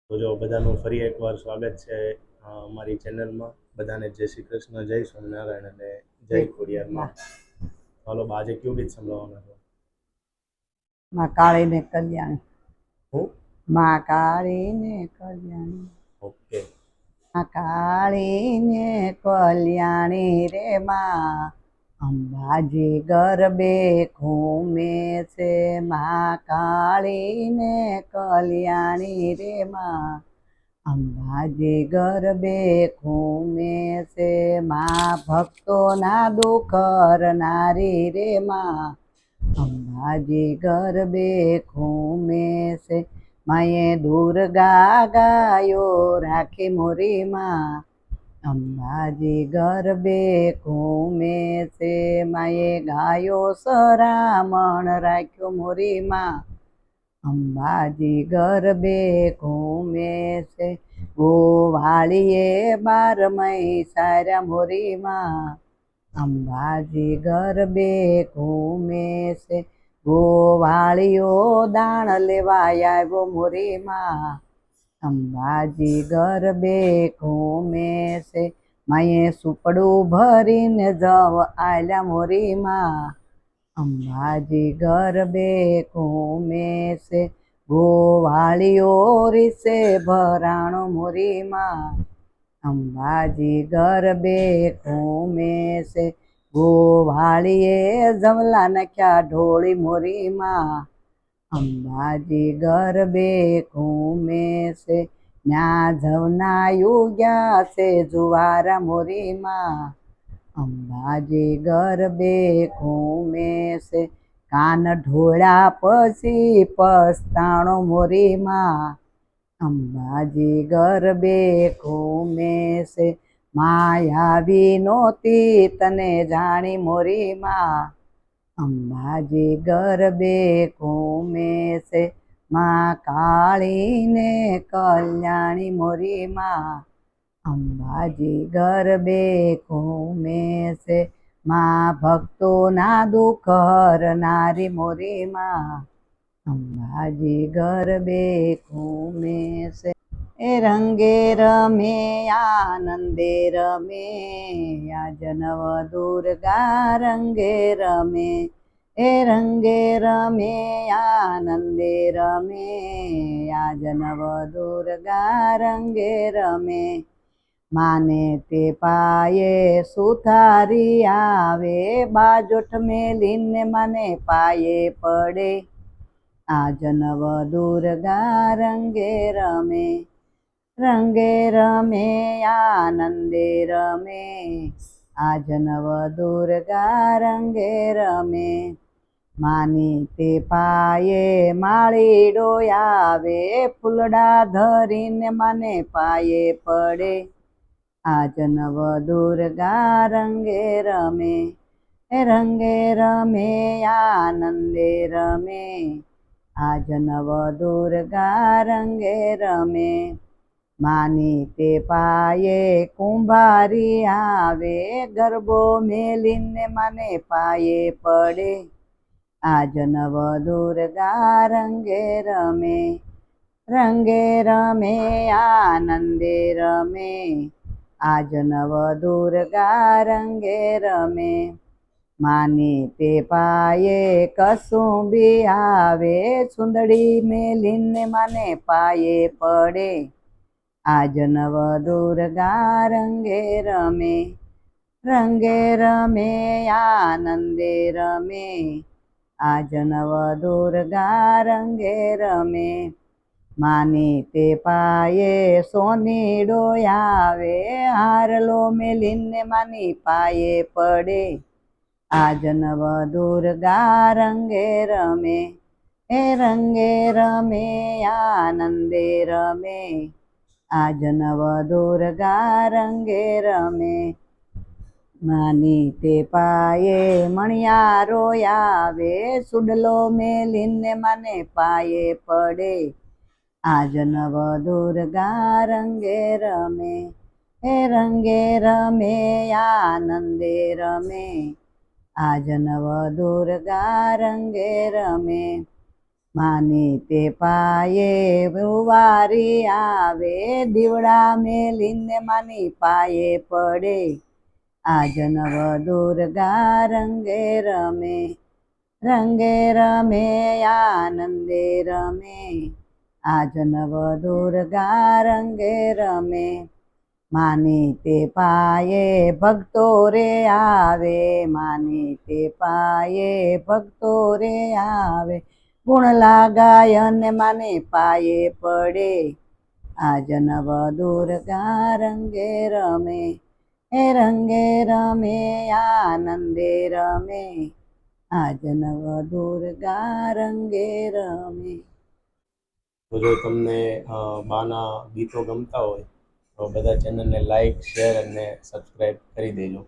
તો જો બધાનું ફરી એકવાર સ્વાગત છે અમારી ચેનલમાં. બધાને જય શ્રી કૃષ્ણ, જય સ્વામિનારાયણ અને જય ખોડિયારમાં. ચાલો આજે કયું ગીત સંભળાવવાના છો? માં કાળી ને કલ્યાણી. હું માં કાળી ને કલ્યાણી. ઓકે. માં કાળી ને કલ્યાણી રે માં અંબાજી ગરબે ઘૂમે છે. માં કાળી ને કલ્યાણી રે માં અંબાજી ગરબે ઘૂમે છે. માં ભક્તોના દુઃખ હરનારી રે માં અંબાજી ગરબે ઘૂમે છે. માએ દુર્ગા ગાયો રાખી મોરી માં અંબાજી ગરબે ઘૂમે છે. માએ ગાયો સરામણ રાખ્યો મોરી માં અંબાજી ગરબે ઘૂમે છે. ગોવાળીએ 12 મહી સાર્યા મોરી માં અંબાજી ગરબે ઘૂમે છે. ગોવાળીઓ દાણ લેવા આવ્યો મોરી માં અંબાજી ગરબે ઘૂમે છે. માએ સુપડું ભરીને જવ આલ્યા મોરી માં અંબાજી ગરબે ઘૂમે છે. ગોવાળીઓ રીસે ભરાણો મોરી માં અંબાજી ગરબે ઘૂમે છે. ગોવાળીએ જમલા નાખ્યા ઢોળી મોરી માં અંબાજી ગરબે ઘૂમે છે. ન્યા જવના યુગ્યા છે જુવારા મોરી માં અંબાજી ગરબે ઘૂમે છે. કાન ઢોળ્યા પછી પસ્તાણો મોરી માં અંબાજી ગરબે ઘૂમે છે. માયાવી નોતી તને જાણી મોરી માં અંબાજી ગરબે ઘૂમે છે. માં કાળી ને કલ્યાણી મોરી માં અંબાજી ગરબે ઘૂમે છે. માં ભક્તોના દુઃખ હરનારી મોરી માં અંબાજી ગરબે ઘૂમે છે. એ રંગે રમે આનંદે રમે આજ નવ દુર્ગા રંગે રમે. એ રંગે રમે આનંદે રમે આજ નવ દુર્ગા રંગે રમે. માને તે પાયે સુથારી આવે બાજોઠ મેલીને મને પાયે પડે. આજ નવ દુર્ગા રંગે રમે. રંગે રમે આનંદે રમે આજ નવ દુર્ગા રંગે રમે. માની તે પાયે માળીડો આવે ફૂલડા ધરીને મને પાયે પડે. આજ નવ દુર્ગા રંગે રમે. એ રંગે રમે આનંદે રમે આજ નવ દુર્ગા રંગે રમે. માની તે પાયે કુંભારી આવે ગરબો મેલીને મને પાયે પડે. આજ નવ દુર્ગા રંગે રમે. રંગે રમે આનંદે રમે આજ નવ દુર્ગા રંગે રમે. માની તે પાયે કસુંબી આવે સુંદડી મેલીને મને પાયે પડે. આજ નવ દુર્ગા રંગે રમે. રંગે રમે આનંદે રમે આજ નવ દુર્ગા રંગે રમે. માની તે પાયે સોનીડો આવે હારલો મેલીને માની પાયે પડે. આજ નવ દુર્ગા રંગે રમે. એ રંગે રમે આનંદે રમે આજ નવ દુર્ગા રંગે રમે. માની તે પાયે મણિયારો આવે સુડલો મેલીને મને પાયે પડે. આજ નવ દુર્ગા રંગે રમે. એ રંગે રમે આનંદે રમે આજ નવ દુર્ગા રંગે રમે. માની તે પાયે વારી આવે દીવડા મેલીને માની પાયે પડે આજ નવ દુર્ગા રંગે રમે આનંદે રમે આજ નવ દુર્ગા રંગે રમે માની તે પાયે ભક્તો રે આવે માની તે પાયે ભક્તો રે આવે ગુણ લાગાય અને માને પાયે પડે આજ નવ દુર્ગા રંગે રમે એ રંગે રમે આનંદે રમે આજ નવ દુર્ગા રંગે રમે. તો જો તમને બાના ગીતો ગમતા હોય તો બધા ચેનલને લાઈક શેર અને સબસ્ક્રાઈબ કરી દેજો.